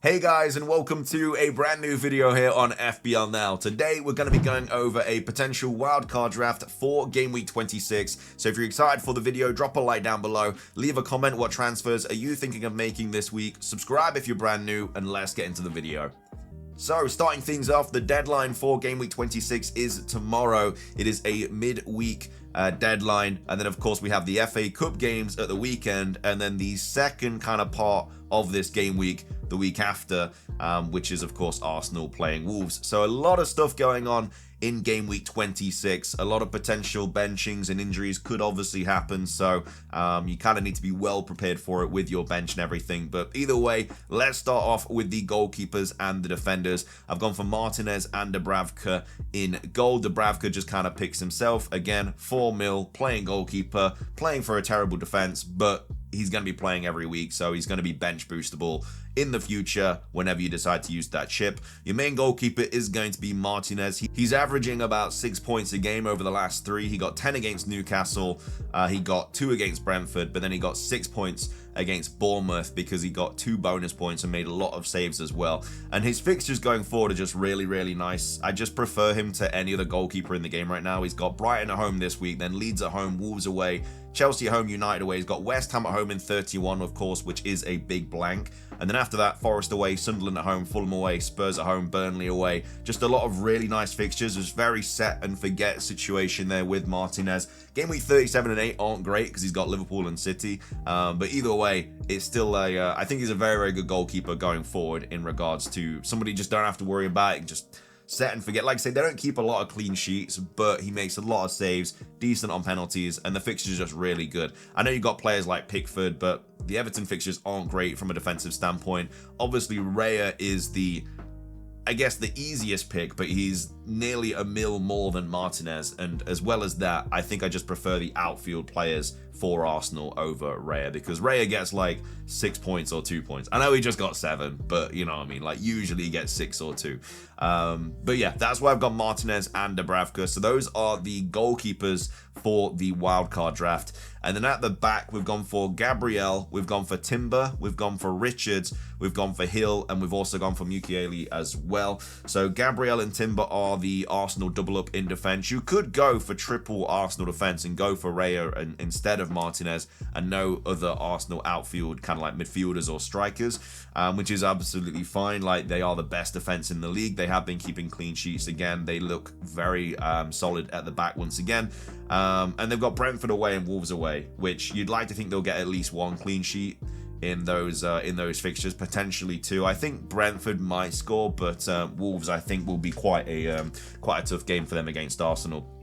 Hey guys, and welcome to a brand new video here on FPL Now. Today we're going to be going over a potential wildcard draft for Game Week 26. So if you're excited for the video, drop a like down below, leave a comment, what transfers are you thinking of making this week, subscribe if you're brand new, and let's get into the video. So, starting things off, the deadline for Game Week 26 is tomorrow. It is a midweek deadline, and then of course we have the FA Cup games at the weekend, and then the second kind of part of this game week, the week after, which is of course Arsenal playing Wolves. So a lot of stuff going on in Game Week 26. A lot of potential benchings and injuries could obviously happen, so you kind of need to be well prepared for it with your bench and everything. But either way, let's start off with the goalkeepers and the defenders. I've gone for Martinez and Dubravka in goal. Dubravka just kind of picks himself. Again, 4 mil, playing goalkeeper, playing for a terrible defense, but he's going to be playing every week, so he's going to be bench boostable in the future whenever you decide to use that chip. Your main goalkeeper is going to be Martinez. He's averaging about 6 points a game over the last 3. He got 10 against Newcastle, he got 2 against Brentford, but then he got 6 points against Bournemouth because he got 2 bonus points and made a lot of saves as well. And his fixtures going forward are just really nice. I just prefer him to any other goalkeeper in the game right now. He's got Brighton at home this week, then Leeds at home, Wolves away, Chelsea at home, United away. He's got West Ham at home in 31, of course, which is a big blank. And then after that, Forest away, Sunderland at home, Fulham away, Spurs at home, Burnley away. Just a lot of really nice fixtures. It's very set and forget situation there with Martinez. Game week 37 and 8 aren't great because he's got Liverpool and City. But either way, it's still I think he's a very good goalkeeper going forward in regards to somebody you just don't have to worry about it. Just set and forget. Like I say, they don't keep a lot of clean sheets, but he makes a lot of saves, decent on penalties, and the fixtures are just really good. I know you've got players like Pickford, but the Everton fixtures aren't great from a defensive standpoint. Obviously, Raya is I guess the easiest pick, but he's nearly a mil more than Martinez, and as well as that, I think I just prefer the outfield players for Arsenal over Raya, because Raya gets like 6 points or 2 points. I know he just got 7, but you know what I mean, like usually he gets 6 or 2. But yeah, that's why I've got Martinez and Dubravka. So those are the goalkeepers for the wildcard draft. And then at the back, we've gone for Gabriel, we've gone for Timber, we've gone for Richards, we've gone for Hill, and we've also gone for Mukiele as well. So Gabriel and Timber are the Arsenal double up in defense. You could go for triple Arsenal defense and go for Raya instead of Martinez, and no other Arsenal outfield kind of like midfielders or strikers, which is absolutely fine. Like, they are the best defense in the league. They have been keeping clean sheets again. They look very solid at the back once again. And they've got Brentford away and Wolves away, which you'd like to think they'll get at least 1 clean sheet in those fixtures, potentially 2. I think Brentford might score, but Wolves I think will be quite a tough game for them against Arsenal.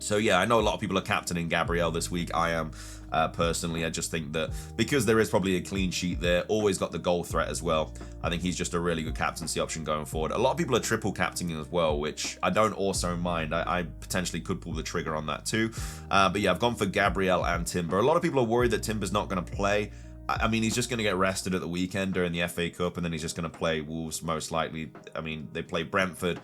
So yeah, I know a lot of people are captaining Gabriel this week. I am personally. I just think that because there is probably a clean sheet there, always got the goal threat as well, I think he's just a really good captaincy option going forward. A lot of people are triple captaining as well, which I don't also mind. I potentially could pull the trigger on that too. But yeah, I've gone for Gabriel and Timber. A lot of people are worried that Timber's not going to play. I mean, he's just going to get rested at the weekend during the FA Cup, and then he's just going to play Wolves most likely. I mean, they play Brentford,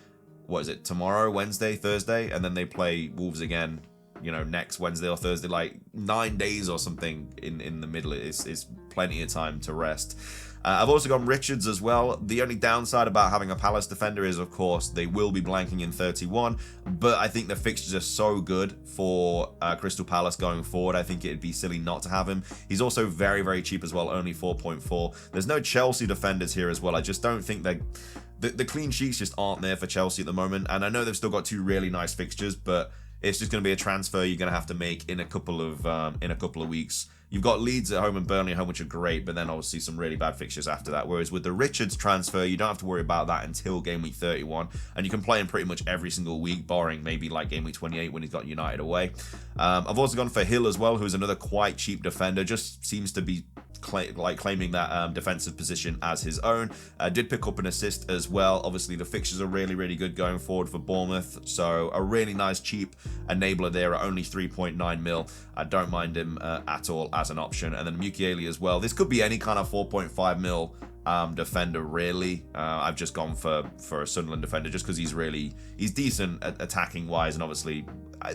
what is it, tomorrow, Wednesday, Thursday, and then they play Wolves again, you know, next Wednesday or Thursday, like 9 days or something in the middle. It's plenty of time to rest. I've also gone Richards as well. The only downside about having a Palace defender is, of course, they will be blanking in 31, but I think the fixtures are so good for Crystal Palace going forward. I think it'd be silly not to have him. He's also very cheap as well, only 4.4. There's no Chelsea defenders here as well. I just don't think the clean sheets just aren't there for Chelsea at the moment, and I know they've still got 2 really nice fixtures, but it's just going to be a transfer you're going to have to make in a couple of weeks. You've got Leeds at home and Burnley at home, which are great, but then obviously some really bad fixtures after that. Whereas with the Richards transfer, you don't have to worry about that until game week 31, and you can play him pretty much every single week, barring maybe like game week 28 when he's got United away. I've also gone for Hill as well, who's another quite cheap defender, just seems to be claiming that defensive position as his own. Did pick up an assist as well. Obviously the fixtures are really good going forward for Bournemouth, so a really nice cheap enabler there at only 3.9 mil. I don't mind him at all as an option. And then Mukiele as well. This could be any kind of 4.5 mil defender really. I've just gone for a Sunderland defender just because he's decent at attacking wise, and obviously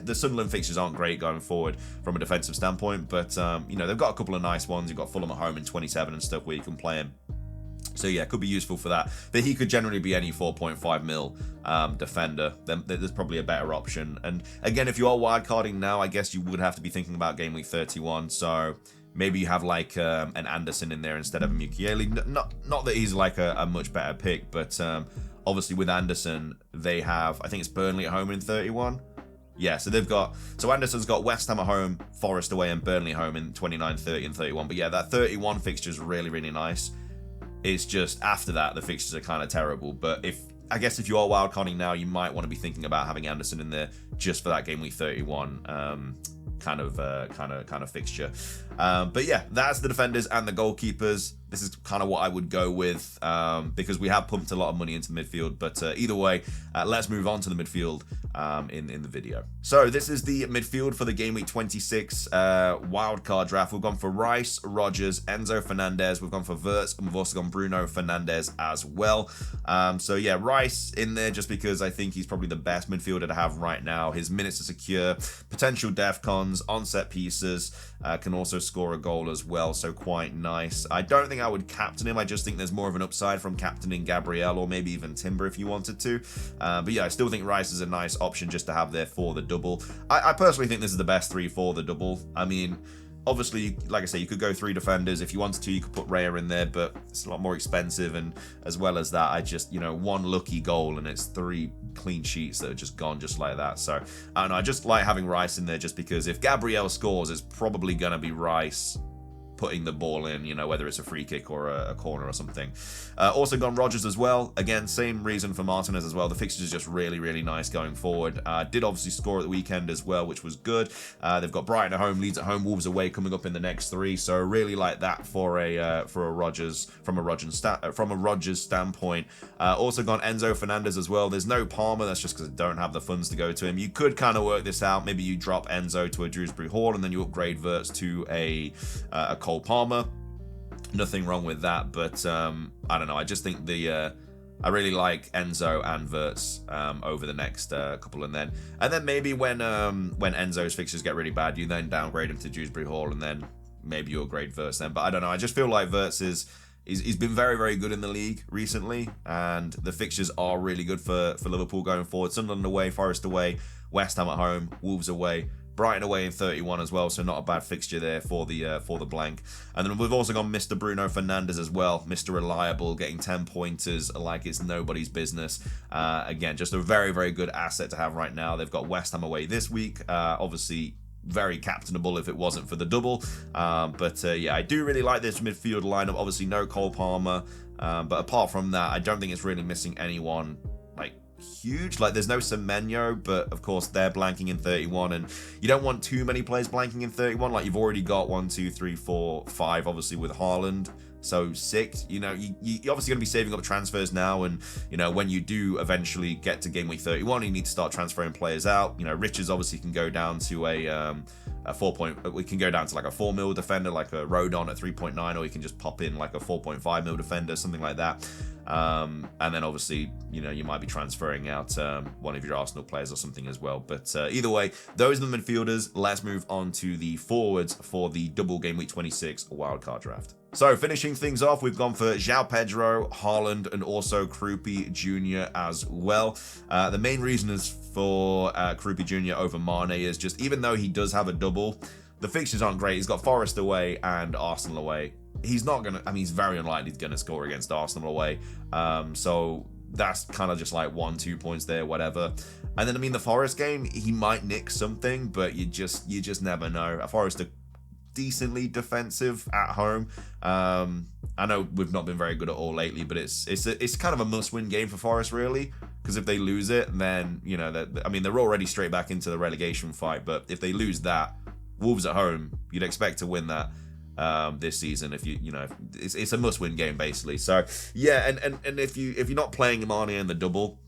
the Sunderland fixtures aren't great going forward from a defensive standpoint, but you know, they've got a couple of nice ones. You've got Fulham at home in 27 and stuff where you can play him. So yeah, could be useful for that. But he could generally be any 4.5 mil defender. Then there's probably a better option. And again, if you are wildcarding now, I guess you would have to be thinking about game week 31. So maybe you have like an Anderson in there instead of a Mukiele. Not that he's like a much better pick, but obviously with Anderson, they have, I think it's Burnley at home in 31. Yeah, so Anderson's got West Ham at home, Forest away, and Burnley at home in 29, 30, and 31. But yeah, that 31 fixture is really, really nice. It's just after that, the fixtures are kind of terrible. But I guess if you are wildcarding now, you might want to be thinking about having Anderson in there just for that game week 31 kind of fixture. But yeah, that's the defenders and the goalkeepers. This is kind of what I would go with because we have pumped a lot of money into midfield. But either way, let's move on to the midfield in the video. So this is the midfield for the game week 26 wildcard draft. We've gone for Rice, Rodgers, Enzo Fernandez. We've gone for Wirtz, and we've also gone Bruno Fernandes as well. So yeah, Rice in there just because I think he's probably the best midfielder to have right now. His minutes are secure, potential def cons, on set pieces, can also score a goal as well, so quite nice. I don't think I would captain him. I just think there's more of an upside from captaining Gabriel or maybe even Timber if you wanted to. But yeah, I still think Rice is a nice option just to have there for the double. I personally think this is the best 3 for the double. I mean, obviously, like I say, you could go 3 defenders. If you wanted to, you could put Raya in there, but it's a lot more expensive. And as well as that, I just, one lucky goal and it's 3 clean sheets that are just gone just like that. So, I don't know, I just like having Rice in there just because if Gabriel scores, it's probably going to be Rice putting the ball in, whether it's a free kick or a corner or something. Also gone Rodgers as well. Again, same reason for Martinez as well. The fixture is just really, really nice going forward. Did obviously score at the weekend as well, which was good. They've got Brighton at home, Leeds at home, Wolves away coming up in the next 3. So really like that for a Rodgers from a Rodgers standpoint. Also gone Enzo Fernandez as well. There's no Palmer. That's just because I don't have the funds to go to him. You could kind of work this out. Maybe you drop Enzo to a Dewsbury Hall and then you upgrade Wirtz to a Cole Palmer. Nothing wrong with that, but I don't know. I just think I really like Enzo and Wirtz over the next couple, and then maybe when Enzo's fixtures get really bad, you then downgrade him to Dewsbury Hall, and then maybe you upgrade Wirtz then. But I don't know. I just feel like Wirtz he's been very, very good in the league recently, and the fixtures are really good for Liverpool going forward. Sunderland away, Forest away, West Ham at home, Wolves away, Brighton away in 31 as well, so not a bad fixture there for the blank. And then we've also got Mr. Bruno Fernandes as well, Mr. Reliable, getting 10 pointers like it's nobody's business. Again, just a very, very good asset to have right now. They've got West Ham away this week, obviously very captainable if it wasn't for the double. But yeah, I do really like this midfield lineup. Obviously no Cole Palmer, but apart from that, I don't think it's really missing anyone huge. Like there's no Semenyo, but of course they're blanking in 31, and you don't want too many players blanking in 31. Like you've already got 1, 2, 3, 4, 5 obviously with Haaland, so 6. You obviously going to be saving up transfers now, and when you do eventually get to game week 31, you need to start transferring players out. Richards obviously can go down to we can go down to like a 4 mil defender like a Rodon at 3.9, or you can just pop in like a 4.5 mil defender, something like that. And then obviously, you might be transferring out one of your Arsenal players or something as well. But either way, those are the midfielders. Let's move on to the forwards for the double game week 26 wildcard draft. So finishing things off, we've gone for João Pedro, Haaland, and also Krupi Jr. as well. The main reason is for Krupi Jr. over Mane is just, even though he does have a double, the fixtures aren't great. He's got Forest away and Arsenal away. He's not going to, he's very unlikely going to score against Arsenal away. So that's kind of just like 1-2 points there, whatever. And then, the Forest game, he might nick something, but you just never know. Forest are decently defensive at home. I know we've not been very good at all lately, but it's kind of a must-win game for Forest, really. Because if they lose it, then, they're already straight back into the relegation fight. But if they lose that, Wolves at home, you'd expect to win that this season. If it's a must-win game basically. So yeah, and if you're not playing Mane in the double,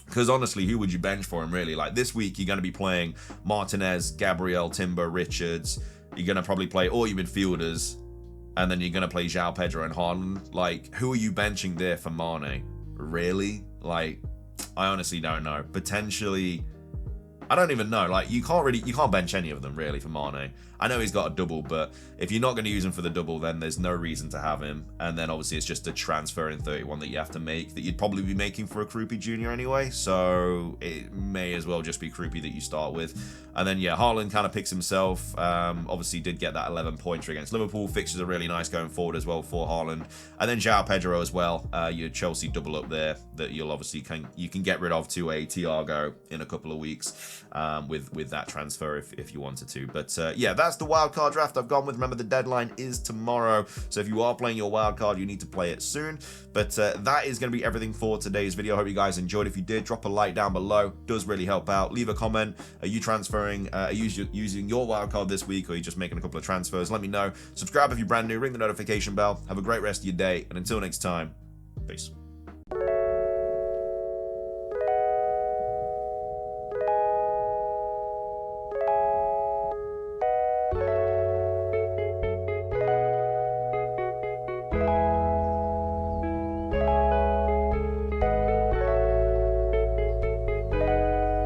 because honestly, who would you bench for him really? Like this week, you're going to be playing Martinez, Gabriel, Timber, Richards. You're going to probably play all your midfielders, and then you're going to play João Pedro and Haaland. Like, who are you benching there for Mane? Really? Like, I honestly don't know. Potentially, I don't even know. Like, you can't bench any of them really for Mane. I know he's got a double, but if you're not going to use him for the double, then there's no reason to have him. And then obviously it's just a transfer in 31 that you have to make that you'd probably be making for a Kroupy Jr. anyway. So it may as well just be Kroupy that you start with. And then, yeah, Haaland kind of picks himself. Obviously did get that 11 pointer against Liverpool. Fixtures are really nice going forward as well for Haaland. And then João Pedro as well. Your Chelsea double up there that you'll obviously you can get rid of to a Thiago in a couple of weeks with that transfer if you wanted to. But yeah, that's the wildcard draft I've gone with. Remember, the deadline is tomorrow. So if you are playing your wildcard, you need to play it soon. But that is going to be everything for today's video. I hope you guys enjoyed. If you did, drop a like down below. It does really help out. Leave a comment. Are you transferring? Are you using your wildcard this week, or are you just making a couple of transfers? Let me know. Subscribe if you're brand new. Ring the notification bell. Have a great rest of your day. And until next time, peace.